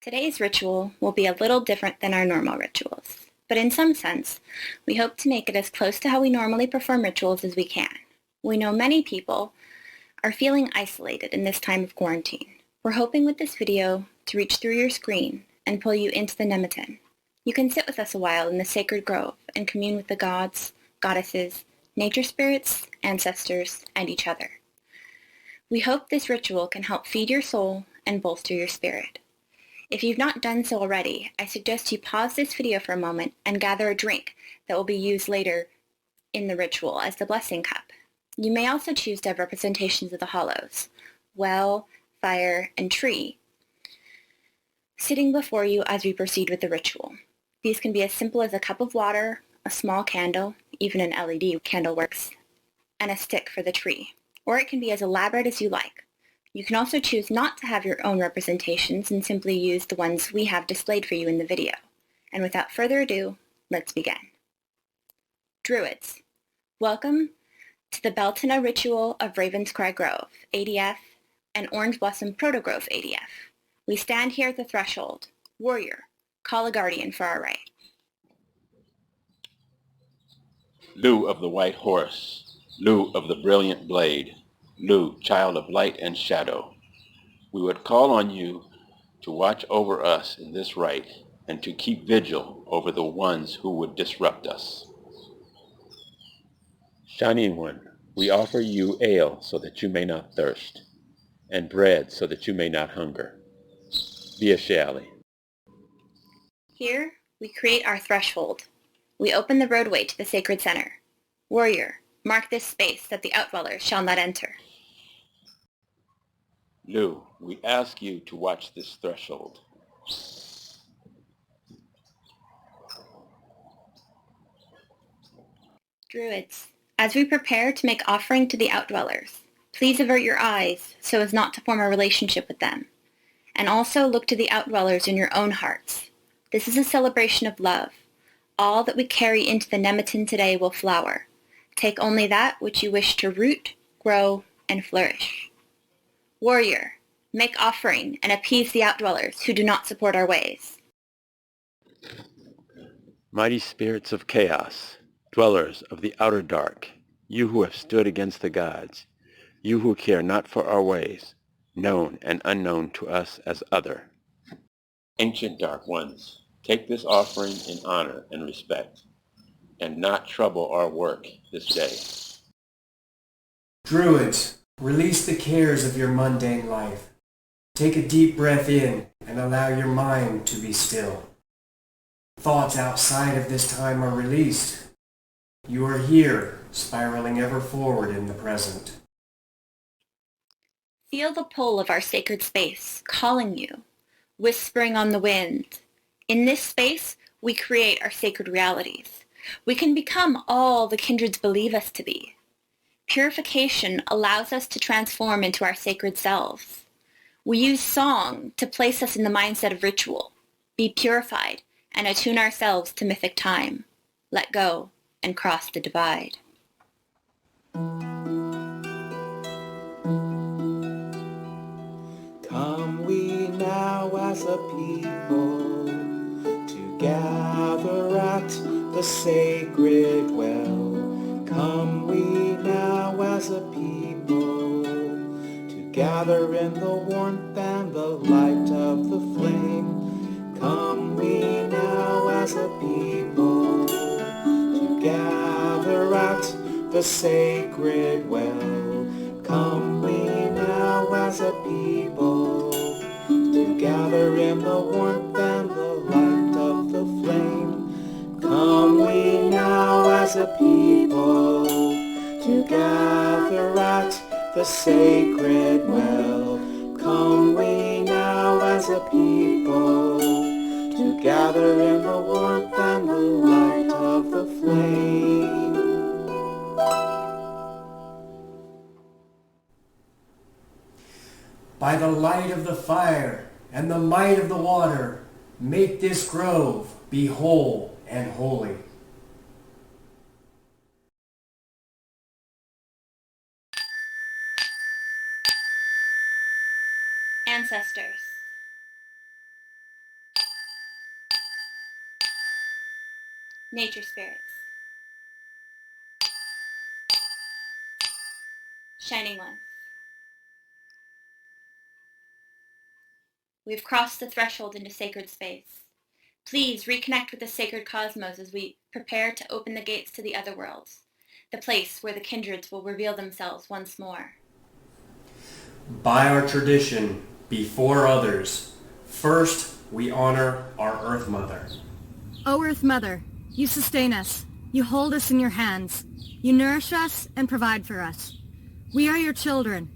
Today's ritual will be a little different than our normal rituals, but in some sense, we hope to make it as close to how we normally perform rituals as we can. We know many people are feeling isolated in this time of quarantine. We're hoping with this video to reach through your screen and pull you into the Nemeton. You can sit with us a while in the sacred grove and commune with the gods, goddesses, nature spirits, ancestors, and each other. We hope this ritual can help feed your soul and bolster your spirit. If you've not done so already, I suggest you pause this video for a moment and gather a drink that will be used later in the ritual as the blessing cup. You may also choose to have representations of the hollows, well, fire, and tree, sitting before you as we proceed with the ritual. These can be as simple as a cup of water, a small candle, even an LED candle works, and a stick for the tree. Or it can be as elaborate as you like. You can also choose not to have your own representations and simply use the ones we have displayed for you in the video. And without further ado, let's begin. Druids, welcome to the Beltaine ritual of Ravenscry Grove, ADF, and Orange Blossom Protogrove, ADF. We stand here at the threshold. Warrior, call a guardian for our right. Lu of the white horse, Lu of the brilliant blade, Lu, child of light and shadow, we would call on you to watch over us in this rite and to keep vigil over the ones who would disrupt us. Shining One, we offer you ale so that you may not thirst, and bread so that you may not hunger. Via Shally. Here, we create our threshold. We open the roadway to the sacred center. Warrior, mark this space that the outdwellers shall not enter. Lu, we ask you to watch this threshold. Druids, as we prepare to make offering to the outdwellers, please avert your eyes so as not to form a relationship with them. And also look to the outdwellers in your own hearts. This is a celebration of love. All that we carry into the Nemeton today will flower. Take only that which you wish to root, grow, and flourish. Warrior, make offering and appease the outdwellers who do not support our ways. Mighty spirits of chaos, dwellers of the outer dark, you who have stood against the gods, you who care not for our ways, known and unknown to us as other. Ancient dark ones, take this offering in honor and respect, and not trouble our work this day. Druids, release the cares of your mundane life. Take a deep breath in and allow your mind to be still. Thoughts outside of this time are released. You are here, spiraling ever forward in the present. Feel the pull of our sacred space, calling you, whispering on the wind. In this space, we create our sacred realities. We can become all the kindreds believe us to be. Purification allows us to transform into our sacred selves. We use song to place us in the mindset of ritual, be purified, and attune ourselves to mythic time. Let go and cross the divide. Come we now as a people to gather at the sacred well. Come we now as a people to gather in the warmth and the light of the flame. Come we now as a people to gather at the sacred well. Come we now as a people to gather in the warmth and the light of the flame. Come we now as a people to gather at the sacred well. Come we now as a people to gather in the warmth and the light of the flame. By the light of the fire and the might of the water, make this grove be whole and holy. Ancestors, nature spirits, shining ones. We've crossed the threshold into sacred space. Please reconnect with the sacred cosmos as we prepare to open the gates to the other worlds, the place where the kindreds will reveal themselves once more. By our tradition, before others, first we honor our Earth Mother. O Earth Mother, you sustain us. You hold us in your hands. You nourish us and provide for us. We are your children,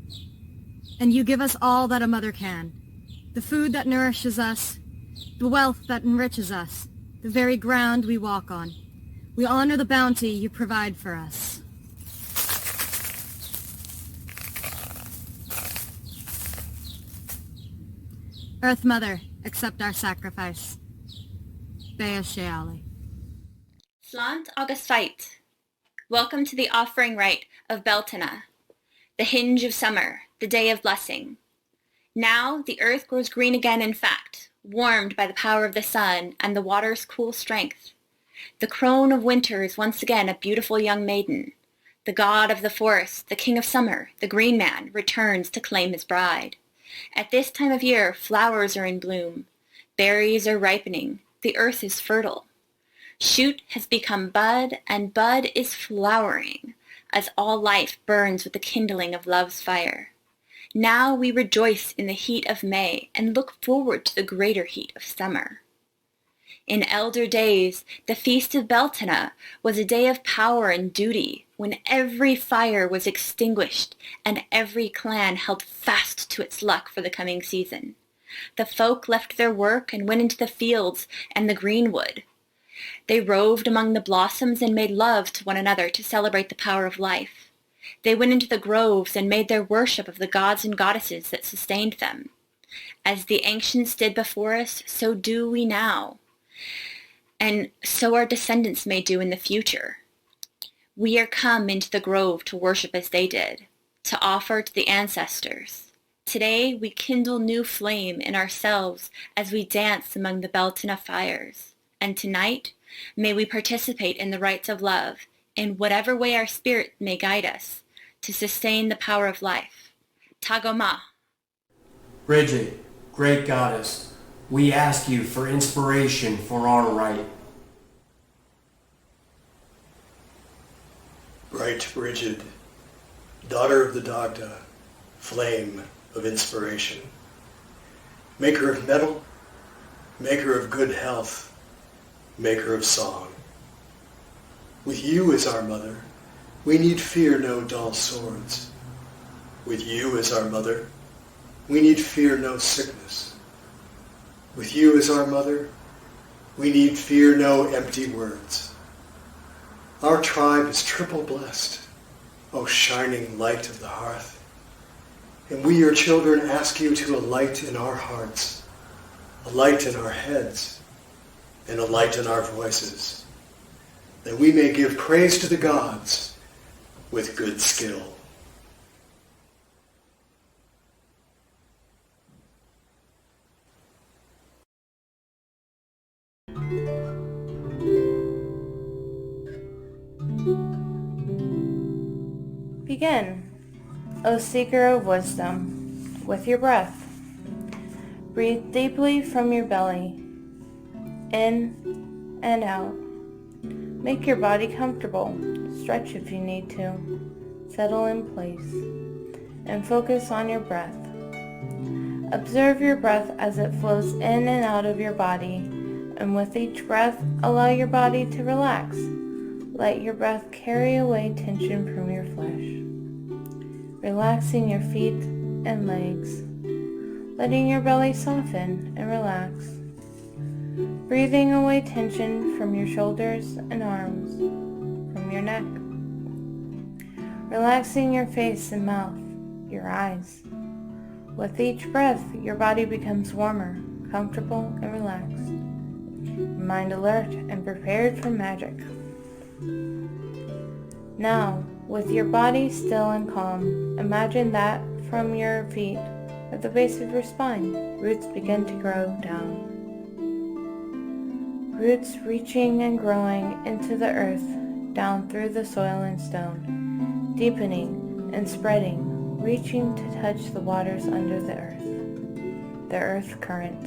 and you give us all that a mother can. The food that nourishes us, the wealth that enriches us, the very ground we walk on. We honor the bounty you provide for us. Earth Mother, accept our sacrifice. Bea Sheali. Slant August Fight. Welcome to the offering rite of Beltaine, the hinge of summer, the day of blessing. Now the earth grows green again in fact, warmed by the power of the sun and the water's cool strength. The crone of winter is once again a beautiful young maiden. The god of the forest, the king of summer, the green man, returns to claim his bride. At this time of year, flowers are in bloom. Berries are ripening. The earth is fertile. Shoot has become bud, and bud is flowering, as all life burns with the kindling of love's fire. Now we rejoice in the heat of May and look forward to the greater heat of summer. In elder days, the feast of Beltaine was a day of power and duty, when every fire was extinguished and every clan held fast to its luck for the coming season. The folk left their work and went into the fields and the greenwood. They roved among the blossoms and made love to one another to celebrate the power of life. They went into the groves and made their worship of the gods and goddesses that sustained them. As the ancients did before us, so do we now. And so our descendants may do in the future. We are come into the grove to worship as they did, to offer to the ancestors. Today we kindle new flame in ourselves as we dance among the Beltaine fires. And tonight, may we participate in the rites of love, in whatever way our spirit may guide us, to sustain the power of life. Tagoma. Bridget, great goddess, we ask you for inspiration for our rite. Bright Bridget, daughter of the Dagda, flame of inspiration, maker of metal, maker of good health, maker of song. With you as our mother, we need fear no dull swords. With you as our mother, we need fear no sickness. With you as our mother, we need fear no empty words. Our tribe is triple blessed, O shining light of the hearth. And we, your children, ask you to a light in our hearts, a light in our heads, and a light in our voices, that we may give praise to the gods with good skill. Begin, O seeker of wisdom, with your breath. Breathe deeply from your belly, in and out. Make your body comfortable. Stretch if you need to. Settle in place, and focus on your breath. Observe your breath as it flows in and out of your body, and with each breath, allow your body to relax. Let your breath carry away tension from your flesh. Relaxing your feet and legs, letting your belly soften and relax. Breathing away tension from your shoulders and arms, from your neck. Relaxing your face and mouth, your eyes. With each breath, your body becomes warmer, comfortable, and relaxed. Your mind alert and prepared for magic. Now, with your body still and calm, imagine that from your feet, at the base of your spine, roots begin to grow down. roots reaching and growing into the earth, down through the soil and stone, deepening and spreading, reaching to touch the waters under the earth current,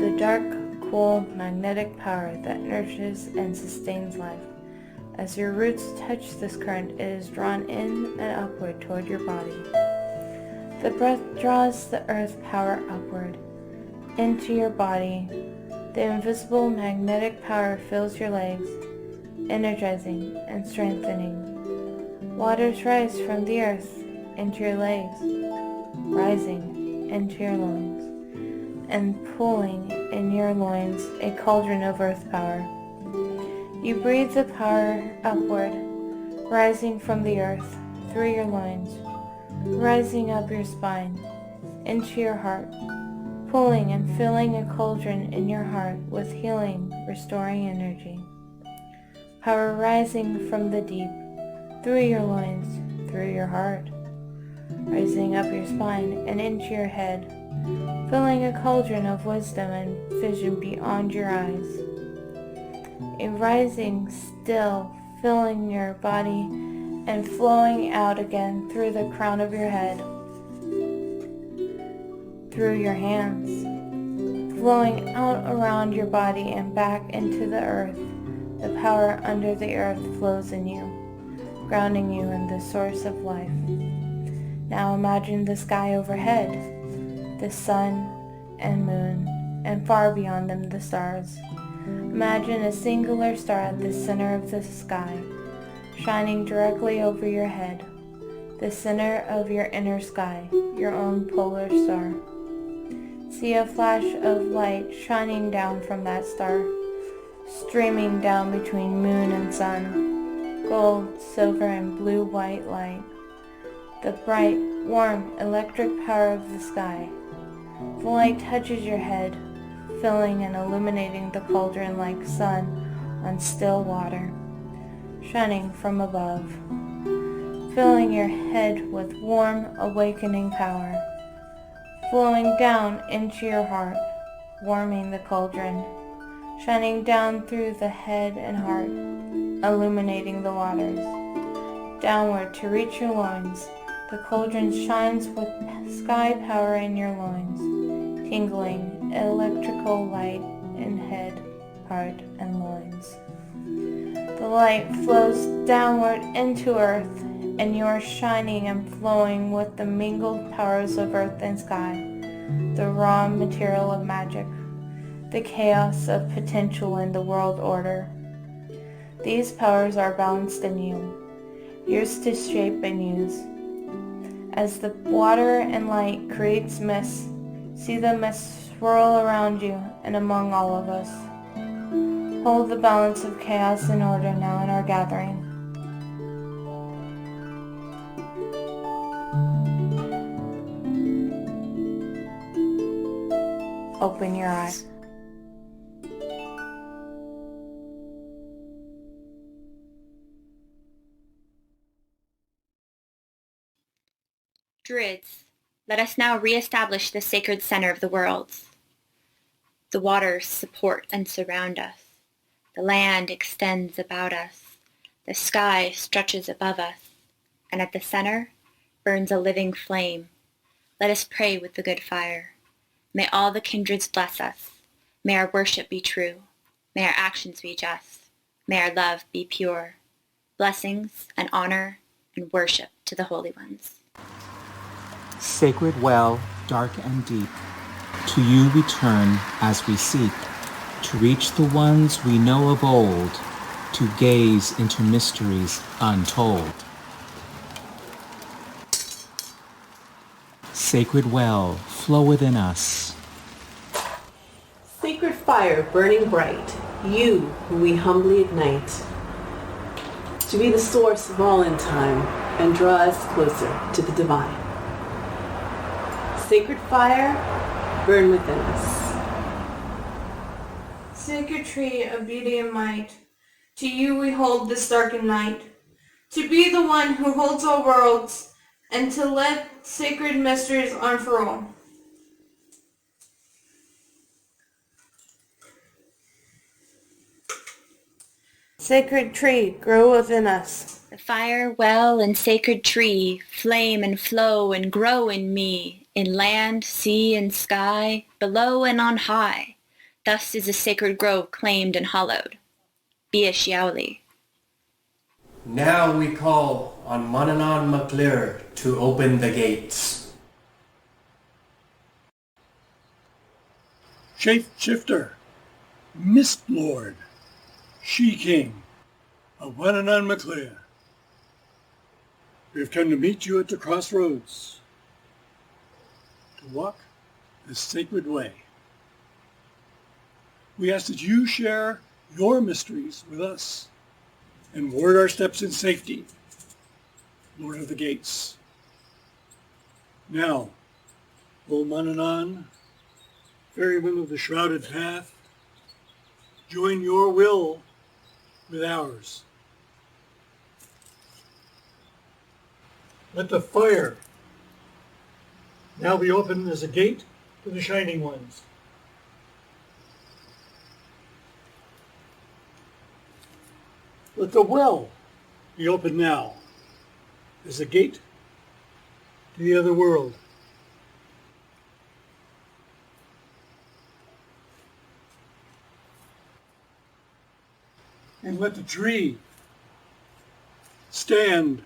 the dark, cool, magnetic power that nurtures and sustains life. As your roots touch this current, it is drawn in and upward toward your body. The breath draws the earth power upward into your body. The invisible magnetic power fills your legs, energizing and strengthening. Waters rise from the earth into your legs, rising into your loins, and pulling in your loins a cauldron of earth power. You breathe the power upward, rising from the earth through your loins, rising up your spine, into your heart, pulling and filling a cauldron in your heart with healing, restoring energy. Power rising from the deep, through your loins, through your heart, rising up your spine and into your head, filling a cauldron of wisdom and vision beyond your eyes. A rising still, filling your body and flowing out again through the crown of your head, through your hands, flowing out around your body and back into the earth. The power under the earth flows in you, grounding you in the source of life. Now imagine the sky overhead, the sun and moon, and far beyond them the stars. Imagine a singular star at the center of the sky, shining directly over your head, the center of your inner sky, your own polar star. See a flash of light shining down from that star, streaming down between moon and sun, gold, silver, and blue-white light, the bright, warm, electric power of the sky. The light touches your head, filling and illuminating the cauldron like sun on still water, shining from above, filling your head with warm, awakening power, flowing down into your heart, warming the cauldron, shining down through the head and heart, illuminating the waters, downward to reach your loins. The cauldron shines with sky power in your loins, tingling electrical light in head, heart, and loins. The light flows downward into earth, and you are shining and flowing with the mingled powers of earth and sky, the raw material of magic, the chaos of potential in the world order. These powers are balanced in you, yours to shape and use. As the water and light creates mist, see the mist swirl around you and among all of us. Hold the balance of chaos and order now in our gathering. Open your eyes. Druids, let us now re-establish the sacred center of the worlds. The waters support and surround us. The land extends about us. The sky stretches above us. And at the center burns a living flame. Let us pray with the good fire. May all the kindreds bless us. May our worship be true. May our actions be just. May our love be pure. Blessings and honor and worship to the holy ones. Sacred well, dark and deep, to you we turn as we seek to reach the ones we know of old, to gaze into mysteries untold. Sacred well, flow within us. Sacred fire burning bright, you who we humbly ignite, to be the source of all in time and draw us closer to the divine. Sacred fire, burn within us. Sacred tree of beauty and might, to you we hold this darkened night, to be the one who holds all worlds, and to let sacred mysteries unfurl. Sacred tree, grow within us. The fire, well, and sacred tree, flame and flow and grow in me, in land, sea, and sky, below and on high. Thus is the sacred grove claimed and hallowed. Bia Shiauli. Now we call on Manannán mac Lir to open the gates. Shapeshifter, Mist Lord, She-King of Manannán mac Lir. We have come to meet you at the crossroads, to walk this sacred way. We ask that you share your mysteries with us and ward our steps in safety, Lord of the Gates. Now, O Manannán, ferryman of the shrouded path, join your will with ours. Let the fire now be open as a gate to the Shining Ones. Let the well be open now as a gate to the other world. And let the tree stand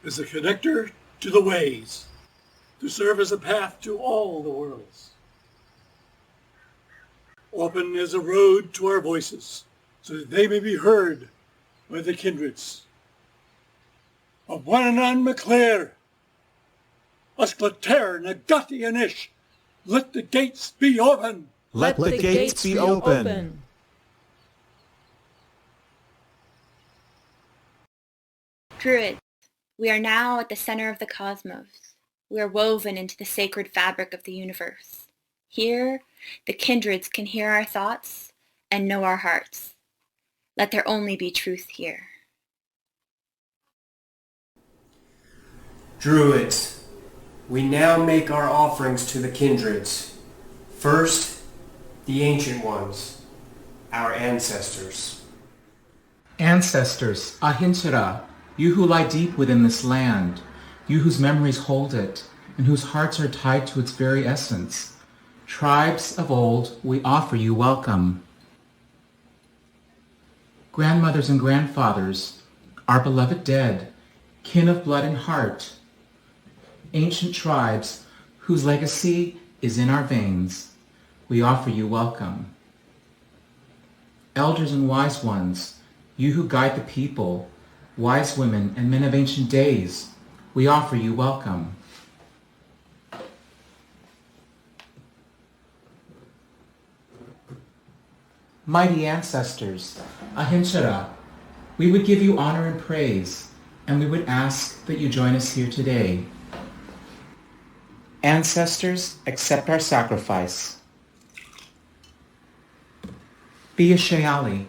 as a connector to the ways, to serve as a path to all the worlds. Open as a road to our voices, so that they may be heard by the kindreds of Manannán mac Lir, Asclater, Nagati, and Ish. Let the gates be open. Let the gates be open. Druids, we are now at the center of the cosmos. We are woven into the sacred fabric of the universe. Here, the kindreds can hear our thoughts and know our hearts. Let there only be truth here. Druids, we now make our offerings to the kindreds. First, the ancient ones, our ancestors. Ancestors, Ahinchara, you who lie deep within this land, you whose memories hold it, and whose hearts are tied to its very essence. Tribes of old, we offer you welcome. Grandmothers and grandfathers, our beloved dead, kin of blood and heart, ancient tribes whose legacy is in our veins, we offer you welcome. Elders and wise ones, you who guide the people, wise women and men of ancient days, we offer you welcome. Mighty ancestors, Ahinchara, we would give you honor and praise, and we would ask that you join us here today. Ancestors, accept our sacrifice. Bia Shiauli.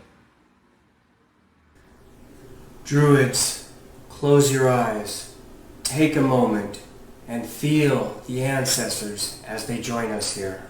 Druids, close your eyes, take a moment, and feel the ancestors as they join us here.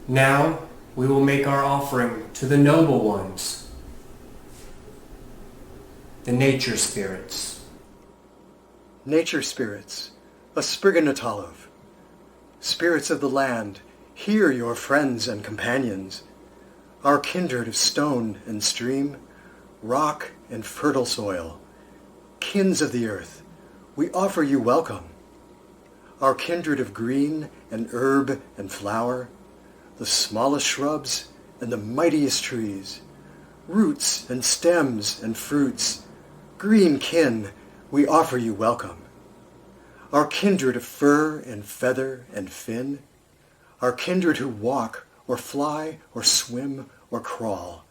Now we will make our offering to the noble ones, the nature spirits. Nature spirits, a Spriganatalov, spirits of the land, hear your friends and companions, our kindred of stone and stream, rock and fertile soil, kins of the earth, we offer you welcome. Our kindred of green and herb and flower, the smallest shrubs and the mightiest trees, roots and stems and fruits, green kin, we offer you welcome. our kindred of fur and feather and fin, our kindred who walk or fly or swim or crawl,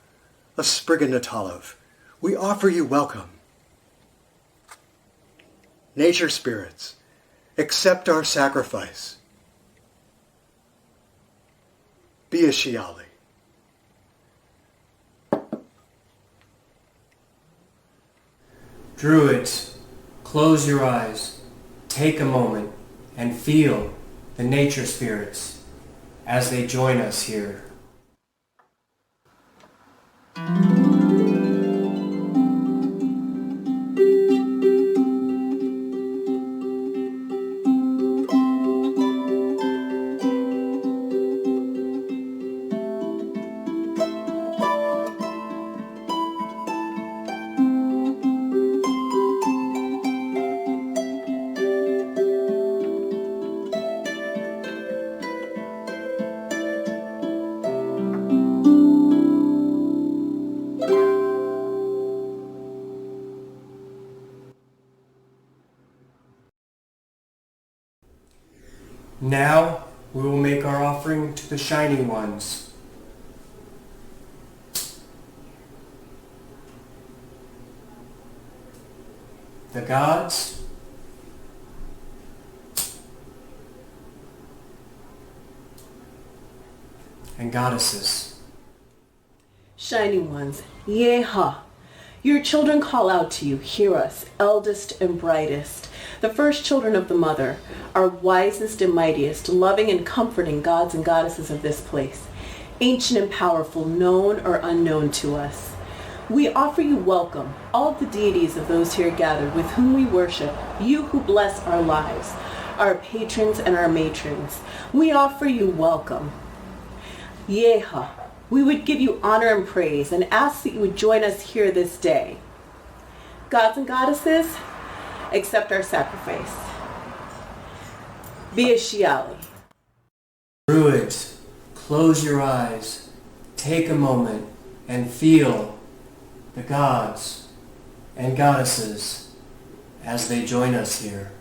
of Spriggan Natalov, we offer you welcome. Nature spirits, accept our sacrifice. Be a Shiali. Druids, close your eyes, take a moment, and feel the nature spirits as they join us here. Now we will make our offering to the Shining Ones. The gods, and goddesses. Shining ones, Yeha. Your children call out to you, hear us, eldest and brightest, the first children of the mother, our wisest and mightiest, loving and comforting gods and goddesses of this place, ancient and powerful, known or unknown to us. We offer you welcome, all of the deities of those here gathered with whom we worship, you who bless our lives, our patrons and our matrons. We offer you welcome. Yeha. We would give you honor and praise and ask that you would join us here this day. Gods and goddesses, accept our sacrifice. Be a Shiali. Druids, close your eyes, take a moment, and feel the gods and goddesses as they join us here.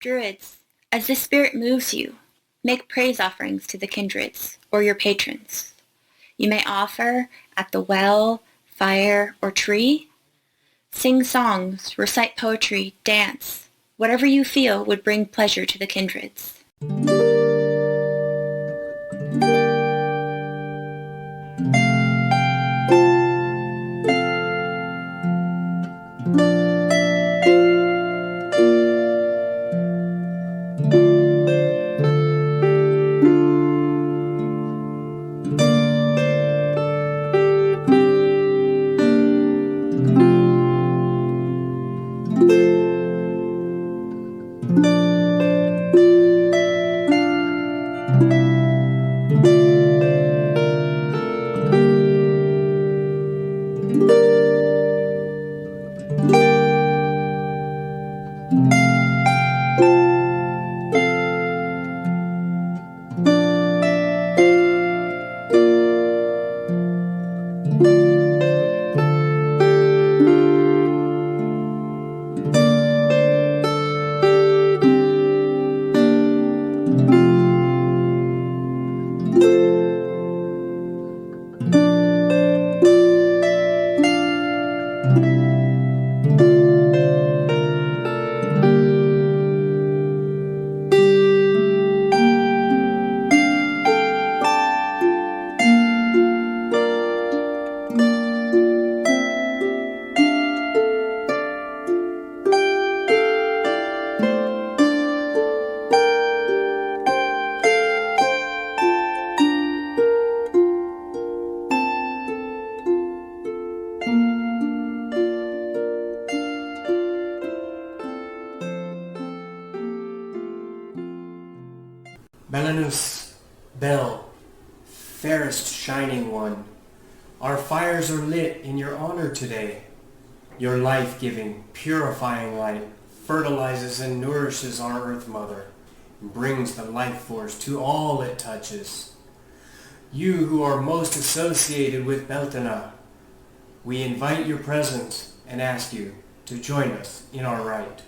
Druids, as the spirit moves you, make praise offerings to the kindreds or your patrons. You may offer at the well, fire, or tree. Sing songs, recite poetry, dance. Whatever you feel would bring pleasure to the kindreds. Belanus, Bel, fairest shining one, our fires are lit in your honor today. Your life-giving, purifying light fertilizes and nourishes our Earth Mother and brings the life force to all it touches. You who are most associated with Beltaine, we invite your presence and ask you to join us in our rite.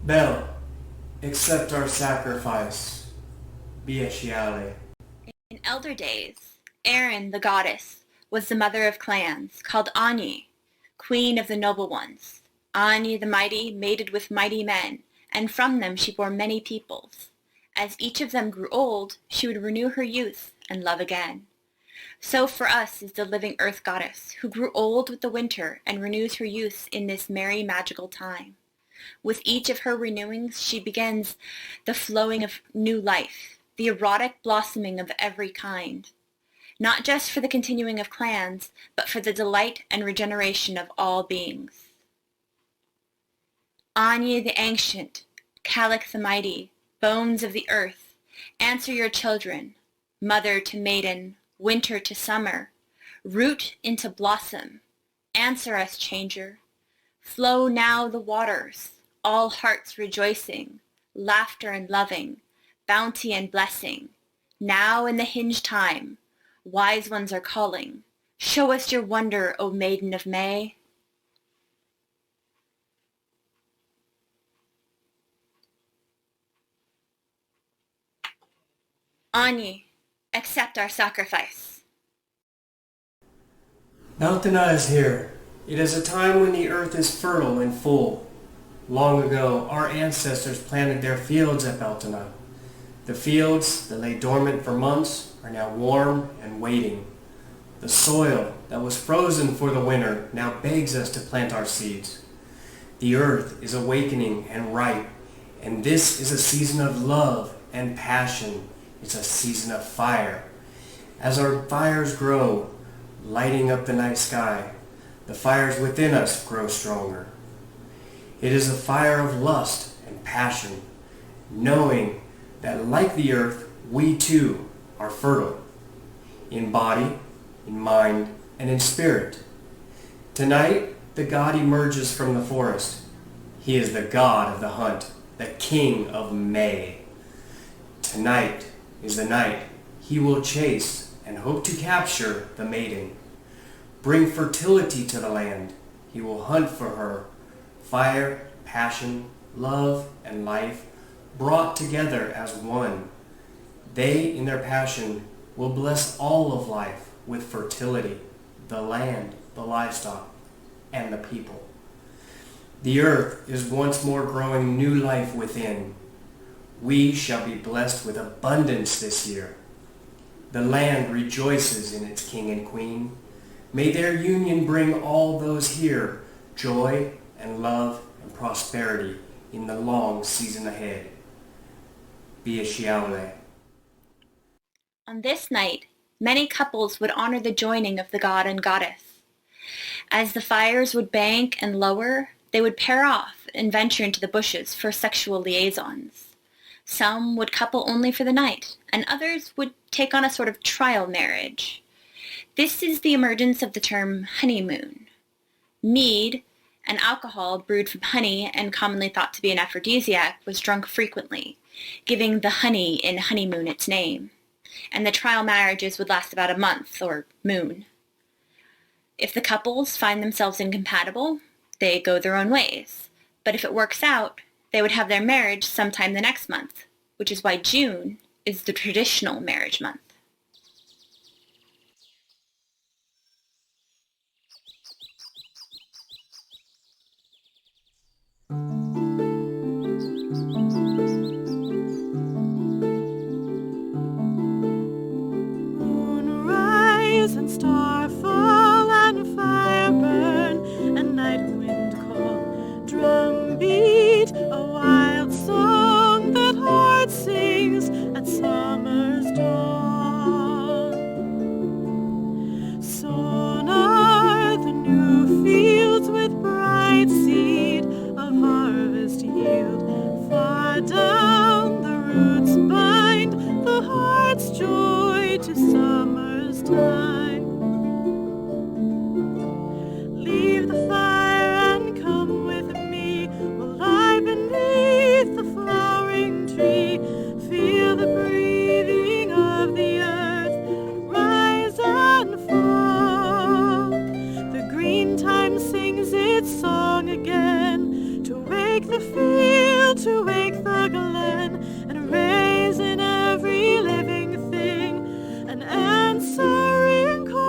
Bel, accept our sacrifice. Bieshiale. In elder days, Erin, the goddess, was the mother of clans, called Ani, queen of the noble ones. Ani the mighty mated with mighty men, and from them she bore many peoples. As each of them grew old, she would renew her youth and love again. So for us is the living earth goddess, who grew old with the winter and renews her youth in this merry magical time. With each of her renewings, she begins the flowing of new life, the erotic blossoming of every kind, not just for the continuing of clans, but for the delight and regeneration of all beings. Anya the ancient, Calyx the mighty, bones of the earth, answer your children, mother to maiden, winter to summer, root into blossom, answer us, changer. Flow now the waters, all hearts rejoicing, laughter and loving, bounty and blessing. Now in the hinge time, wise ones are calling. Show us your wonder, O maiden of May. Ani, accept our sacrifice. Beltaine is here. It is a time when the earth is fertile and full. Long ago, our ancestors planted their fields at Beltaine. The fields that lay dormant for months are now warm and waiting. The soil that was frozen for the winter now begs us to plant our seeds. The earth is awakening and ripe, and this is a season of love and passion. It's a season of fire. As our fires grow, lighting up the night sky, the fires within us grow stronger. It is a fire of lust and passion, knowing that like the earth, we too are fertile, in body, in mind, and in spirit. Tonight, the god emerges from the forest. He is the god of the hunt, the king of May. Tonight is the night he will chase and hope to capture the maiden. Bring fertility to the land. He will hunt for her. Fire, passion, love, and life brought together as one. They, in their passion, will bless all of life with fertility, the land, the livestock, and the people. The earth is once more growing new life within. We shall be blessed with abundance this year. The land rejoices in its king and queen. May their union bring all those here joy and love and prosperity in the long season ahead. Bieshiale. On this night, many couples would honor the joining of the god and goddess. As the fires would bank and lower, they would pair off and venture into the bushes for sexual liaisons. Some would couple only for the night, and others would take on a sort of trial marriage. This is the emergence of the term honeymoon. Mead, an alcohol brewed from honey and commonly thought to be an aphrodisiac, was drunk frequently, giving the honey in honeymoon its name. And the trial marriages would last about a month, or moon. If the couples find themselves incompatible, they go their own ways. But if it works out, They would have their marriage sometime the next month, which is why June is the traditional marriage month. Moonrise and starfall and fire burn and night wind call, drumbeat, a wild song that heart sings at summer's dawn. Sonar the new fields with bright seed of harvest yield, far down the roots bind the heart's joy to summer's time. Leave the fire and come with me, we'll lie beneath the flowering tree, feel the breathing of the earth rise and fall. The green time sings its song again, to wake the field, to wake the glen, and raise in every living thing an answering call.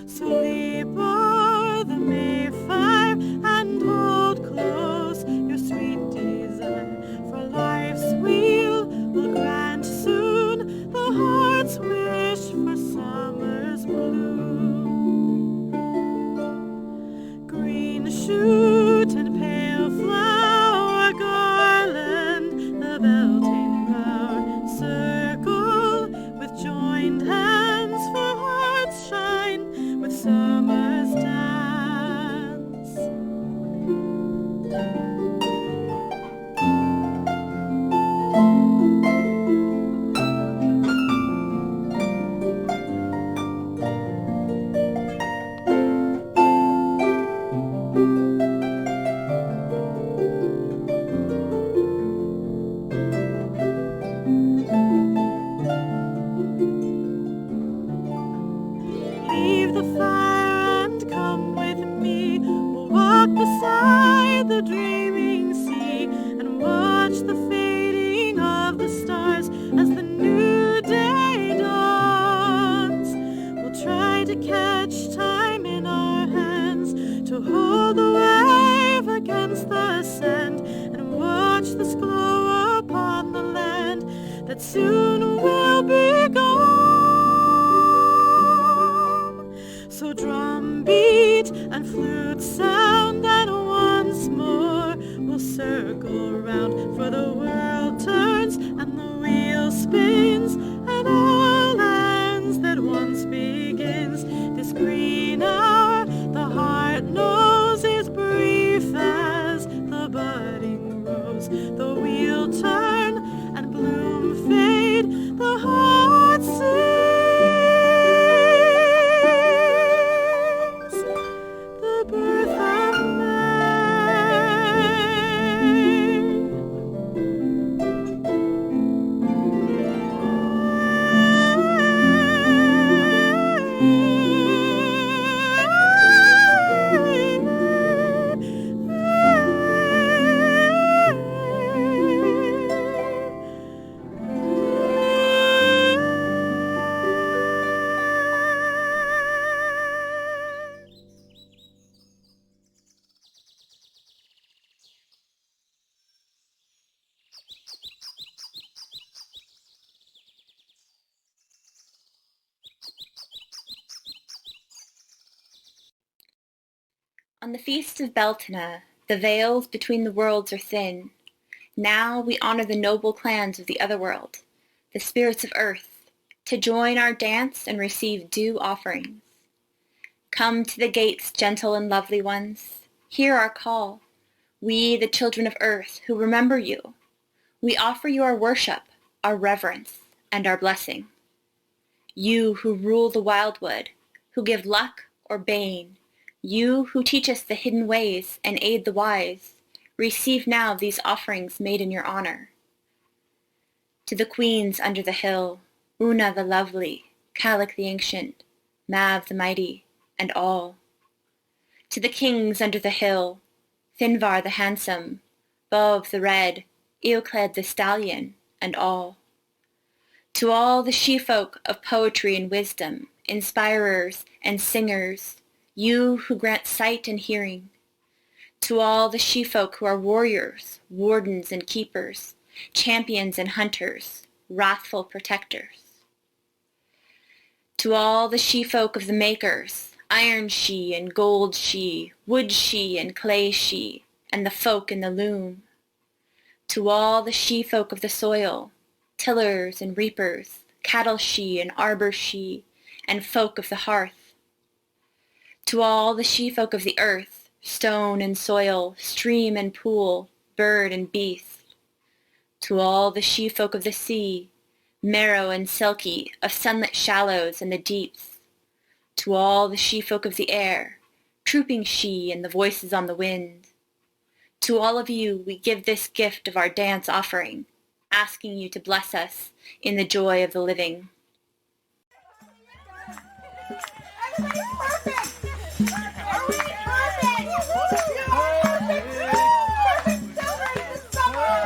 So leap o'er the Mayfire and hold close your sweet desire, for life's wheel will grant soon the heart's wish for summer's bloom. Green shoot and pale flower garland, the Beltaine bower, circle with joined hands, for hearts shine with summer's dance. Leave the fire and come with me, we'll walk beside the dreaming sea and watch the fading of the stars as the new day dawns. We'll try to catch time in our hands, to hold the wave against the sand, and watch this glow upon the land that soon will be gone. So drum beat and flute sound, and once more we'll circle round, for the world turns and the wheel spins, and all ends that once begins. This green hour the heart knows is brief as the budding rose. The wheel turn and bloom fade, the heart sings the birth of On the feast of Beltaine, the veils between the worlds are thin. Now we honor the noble clans of the other world, the spirits of earth, to join our dance and receive due offerings. Come to the gates, gentle and lovely ones. Hear our call. We, the children of earth, who remember you. We offer you our worship, our reverence, and our blessing. You who rule the wildwood, who give luck or bane, you who teach us the hidden ways and aid the wise, receive now these offerings made in your honor. To the queens under the hill, Una the lovely, Calich the ancient, Mav the mighty, and all. To the kings under the hill, Finvar the handsome, Bove the red, Eocled the stallion, and all. To all the she-folk of poetry and wisdom, inspirers and singers, you who grant sight and hearing. To all the she-folk who are warriors, wardens and keepers, champions and hunters, wrathful protectors. To all the she-folk of the makers, iron she and gold she, wood she and clay she, and the folk in the loom. To all the she-folk of the soil, tillers and reapers, cattle she and arbor she, and folk of the hearth. To all the she-folk of the earth, stone and soil, stream and pool, bird and beast. To all the she-folk of the sea, marrow and silky, of sunlit shallows and the deeps. To all the she-folk of the air, trooping she and the voices on the wind. To all of you we give this gift of our dance offering, asking you to bless us in the joy of the living. Everybody's perfect! Are we perfect? Perfect children this summer!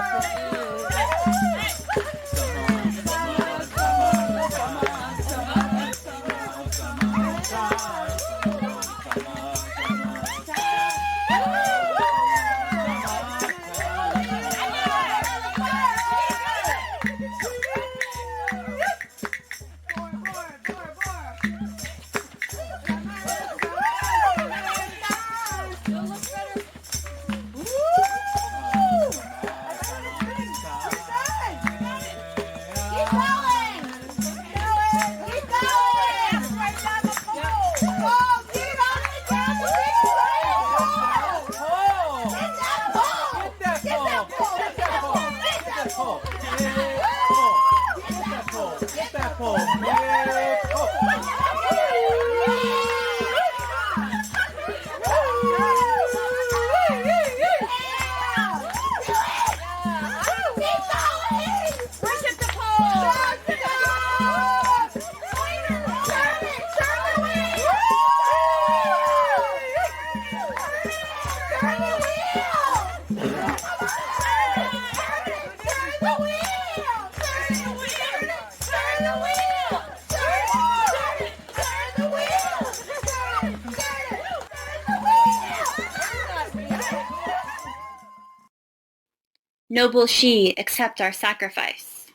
Noble she, accept our sacrifice.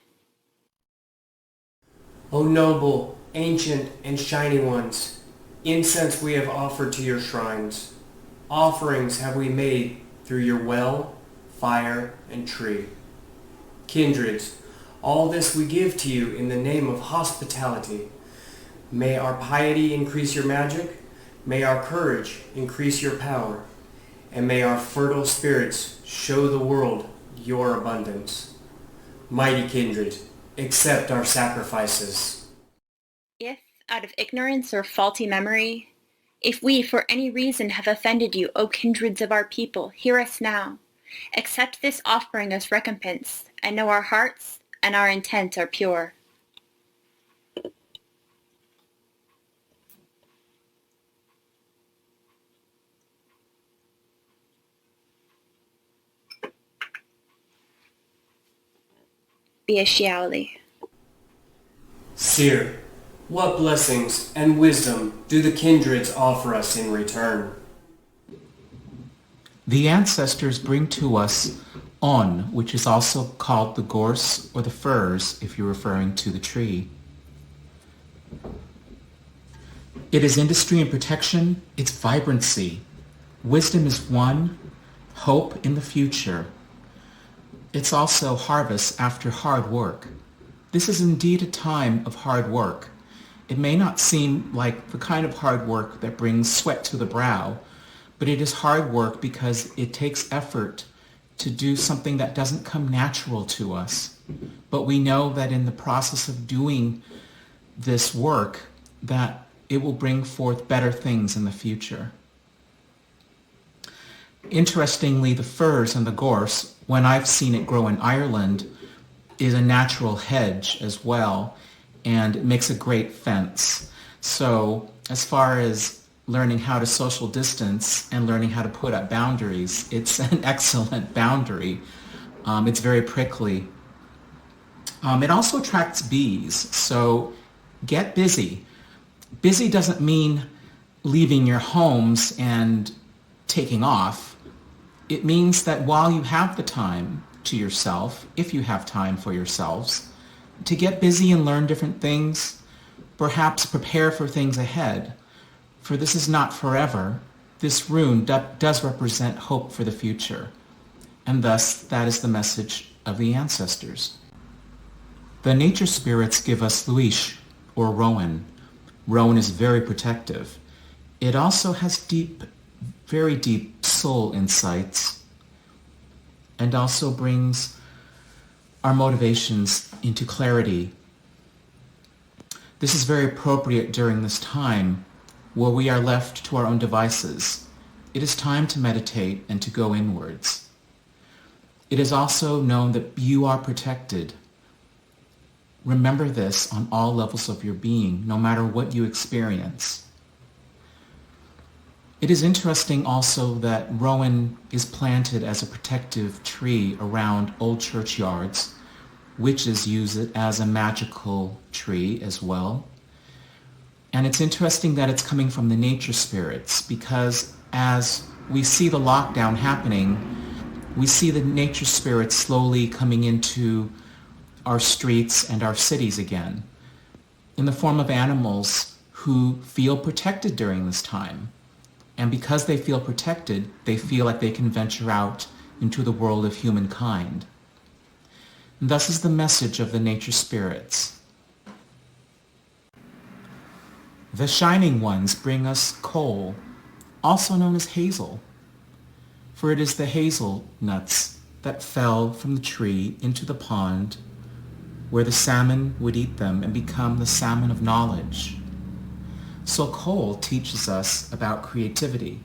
O noble, ancient, and shiny ones, incense we have offered to your shrines. Offerings have we made through your well, fire, and tree. Kindreds, all this we give to you in the name of hospitality. May our piety increase your magic, may our courage increase your power, and may our fertile spirits show the world your abundance. Mighty kindred, accept our sacrifices. If, out of ignorance or faulty memory, if we for any reason have offended you, O kindreds of our people, hear us now. Accept this offering as recompense, and know our hearts and our intent are pure. Be a Xiaoli. Seer, what blessings and wisdom do the kindreds offer us in return? The ancestors bring to us on, which is also called the gorse or the firs, if you're referring to the tree. It is industry and protection, it's vibrancy. Wisdom is one, hope in the future. It's also harvest after hard work. This is indeed a time of hard work. It may not seem like the kind of hard work that brings sweat to the brow, but it is hard work because it takes effort to do something that doesn't come natural to us. But we know that in the process of doing this work, that it will bring forth better things in the future. Interestingly, the firs and the gorse, when I've seen it grow in Ireland, is a natural hedge as well, and it makes a great fence. So as far as learning how to social distance and learning how to put up boundaries. It's an excellent boundary. It's very prickly. It also attracts bees, so get busy. Busy doesn't mean leaving your homes and taking off. It means that while you have the time to yourself, if you have time for yourselves, to get busy and learn different things, perhaps prepare for things ahead. For this is not forever. This rune does represent hope for the future. And thus, that is the message of the ancestors. The nature spirits give us Luish, or Rowan. Rowan is very protective. It also has deep, very deep soul insights, and also brings our motivations into clarity. This is very appropriate during this time where we are left to our own devices. It is time to meditate and to go inwards. It is also known that you are protected. Remember this on all levels of your being, no matter what you experience. It is interesting also that rowan is planted as a protective tree around old churchyards. Witches use it as a magical tree as well. And it's interesting that it's coming from the nature spirits, because as we see the lockdown happening, we see the nature spirits slowly coming into our streets and our cities again in the form of animals who feel protected during this time. And because they feel protected, they feel like they can venture out into the world of humankind. And thus is the message of the nature spirits. The shining ones bring us coal, also known as hazel, for it is the hazel nuts that fell from the tree into the pond where the salmon would eat them and become the salmon of knowledge. So coal teaches us about creativity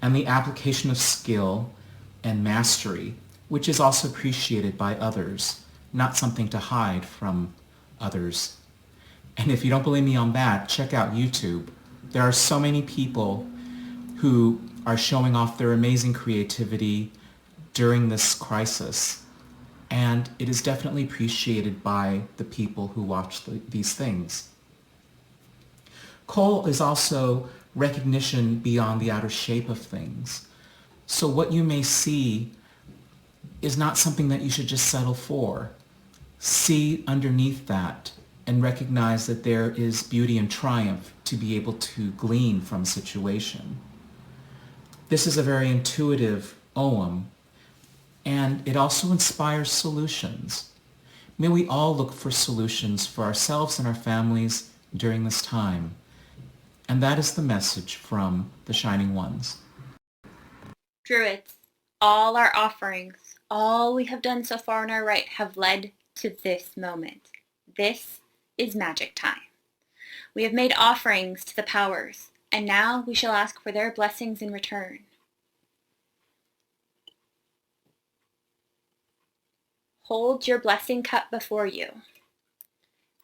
and the application of skill and mastery, which is also appreciated by others, not something to hide from others. And if you don't believe me on that, check out YouTube. There are so many people who are showing off their amazing creativity during this crisis. And it is definitely appreciated by the people who watch these things. Coal is also recognition beyond the outer shape of things. So what you may see is not something that you should just settle for. See underneath that and recognize that there is beauty and triumph to be able to glean from a situation. This is a very intuitive ogham, and it also inspires solutions. May we all look for solutions for ourselves and our families during this time. And that is the message from the Shining Ones. Druids, all our offerings, all we have done so far in our rite have led to this moment. This is magic time. We have made offerings to the powers, and now we shall ask for their blessings in return. Hold your blessing cup before you.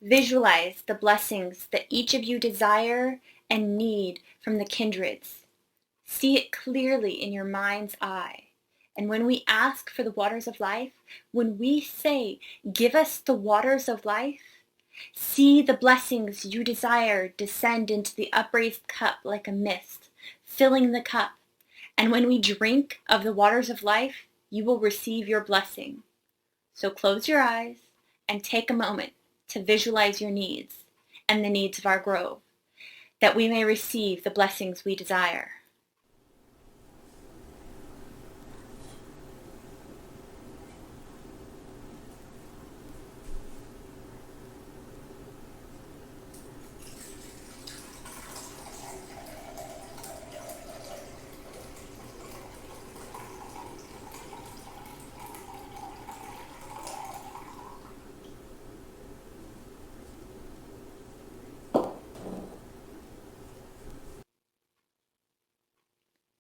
Visualize the blessings that each of you desire and need from the kindreds. See it clearly in your mind's eye. And when we ask for the waters of life, when we say, give us the waters of life, see the blessings you desire descend into the upraised cup like a mist, filling the cup. And when we drink of the waters of life, you will receive your blessing. So close your eyes and take a moment to visualize your needs and the needs of our grove, that we may receive the blessings we desire.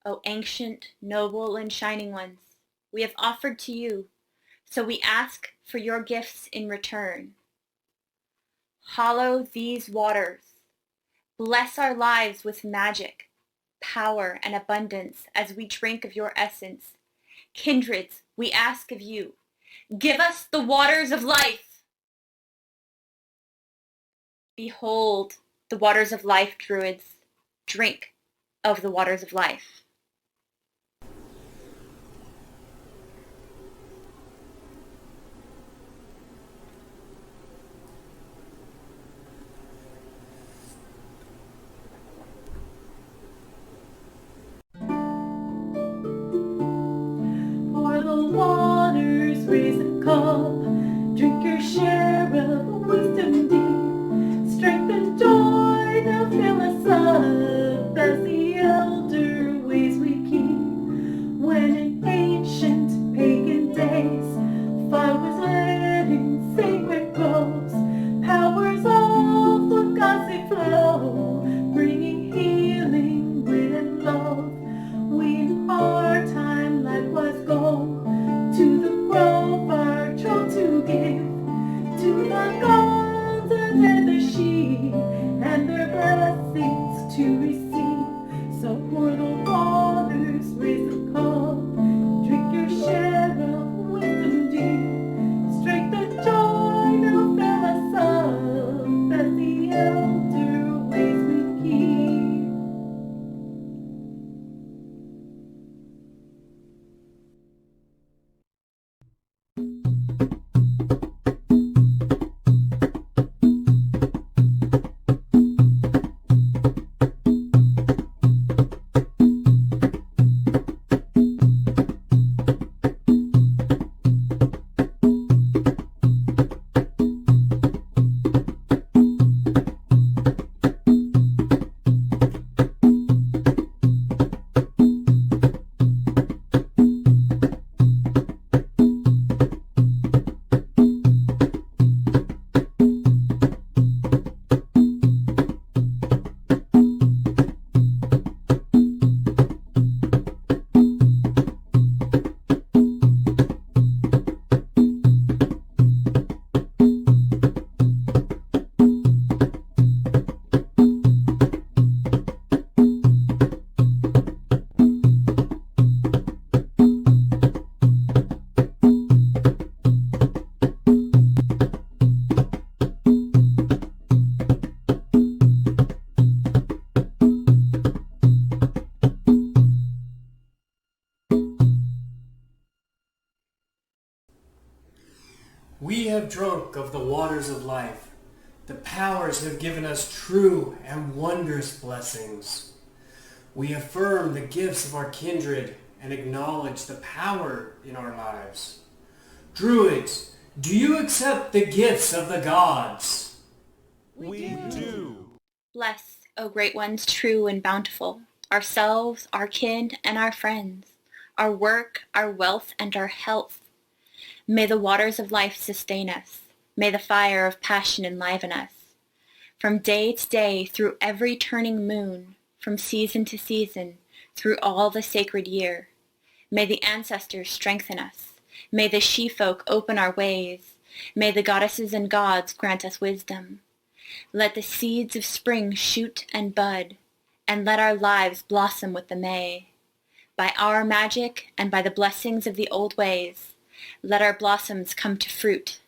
O ancient, noble, and shining ones, we have offered to you, so we ask for your gifts in return. Hallow these waters. Bless our lives with magic power, and abundance as we drink of your essence. Kindreds, we ask of you, give us the waters of life. Behold the waters of life, druids. Drink of the waters of life. For the waters raise a cup, drink your share of wisdom deep. Strength and joy now fill us up as the elder ways we keep. When in ancient pagan days, fire was lit in sacred groves, powers of the gods they flow, bringing healing, wit and love. We in our time likewise go to the grove our troth to give, to the gods and their sheep, and their blessings to receive. So pour the waters, raise a cup, drink your share of wisdom deep. Strength and joy now fill us up as the elder ways we keep. We have drunk of the waters of life. The powers have given us true and wondrous blessings. We affirm the gifts of our kindred and acknowledge the power in our lives. Druids, do you accept the gifts of the gods? We do. Bless, O great ones, true and bountiful, ourselves, our kin, and our friends, our work, our wealth, and our health. May the waters of life sustain us. May the fire of passion enliven us. From day to day, through every turning moon, from season to season, through all the sacred year. May the ancestors strengthen us. May the she-folk open our ways. May the goddesses and gods grant us wisdom. Let the seeds of spring shoot and bud, and let our lives blossom with the May. By our magic and by the blessings of the old ways, let our blossoms come to fruit.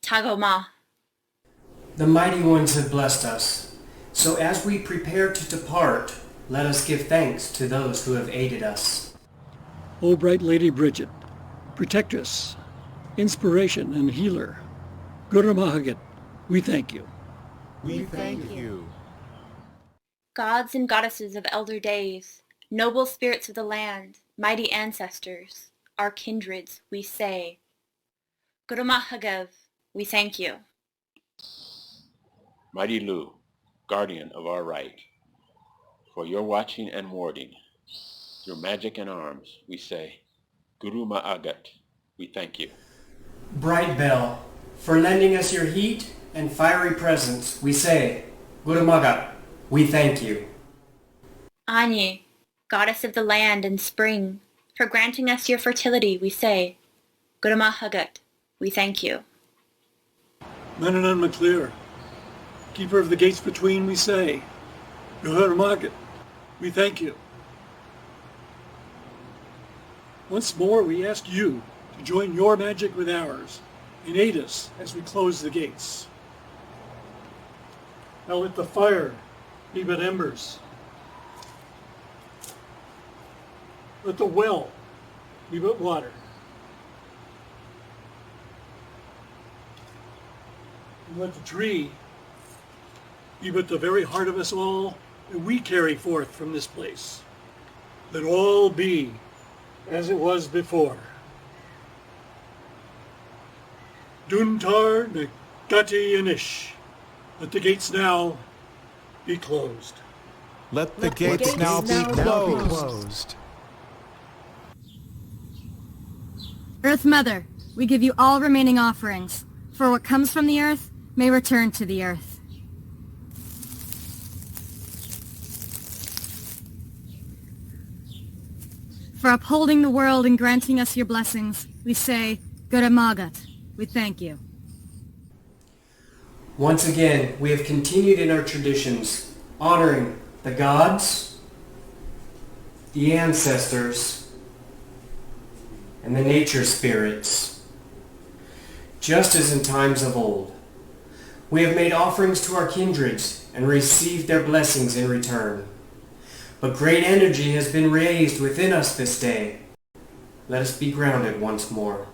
Tagoma. The mighty ones have blessed us. So as we prepare to depart, let us give thanks to those who have aided us. O bright Lady Bridget, protectress, inspiration and healer, Guru Mahagat, we thank you. We thank you. Gods and goddesses of elder days, noble spirits of the land, mighty ancestors, our kindreds, we say, Guru Mahagav, we thank you. Mighty Lu, guardian of our right, for your watching and warding, through magic and arms, we say, Guru Ma'agat, we thank you. Bright Bell, for lending us your heat and fiery presence, we say, Guru Magat, we thank you. Anye, goddess of the land and spring, for granting us your fertility, we say, Guru Mahagat, we thank you. Menanan McClear, keeper of the gates between, we say, Guru Mahagat, We thank you. Once more, we ask you to join your magic with ours and aid us as we close the gates. Now let the fire be but embers. Let the well be but water. And let the tree be but the very heart of us all that we carry forth from this place. Let all be as it was before. Duntar Negati Inish. Let the gates now be closed. Let the gates now be closed. Earth Mother, we give you all remaining offerings, for what comes from the earth may return to the earth. For upholding the world and granting us your blessings, we say, Guramagat. We thank you. Once again, we have continued in our traditions, honoring the gods, the ancestors, and the nature spirits. Just as in times of old, we have made offerings to our kindreds and received their blessings in return. But great energy has been raised within us this day. Let us be grounded once more.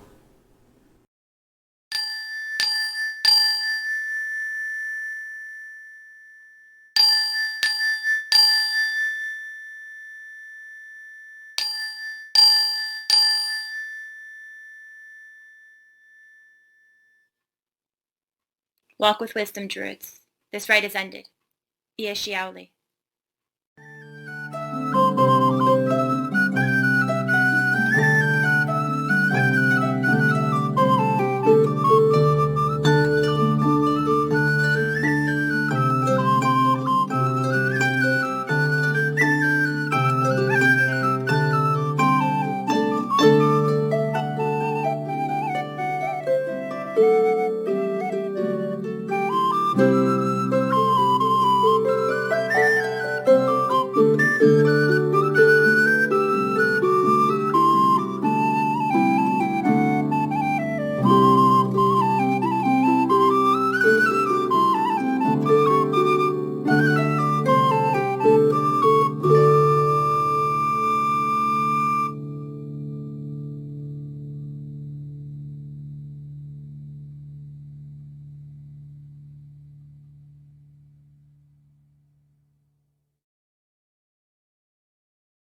Walk with wisdom, Druids. This rite is ended. Ia Shiauli.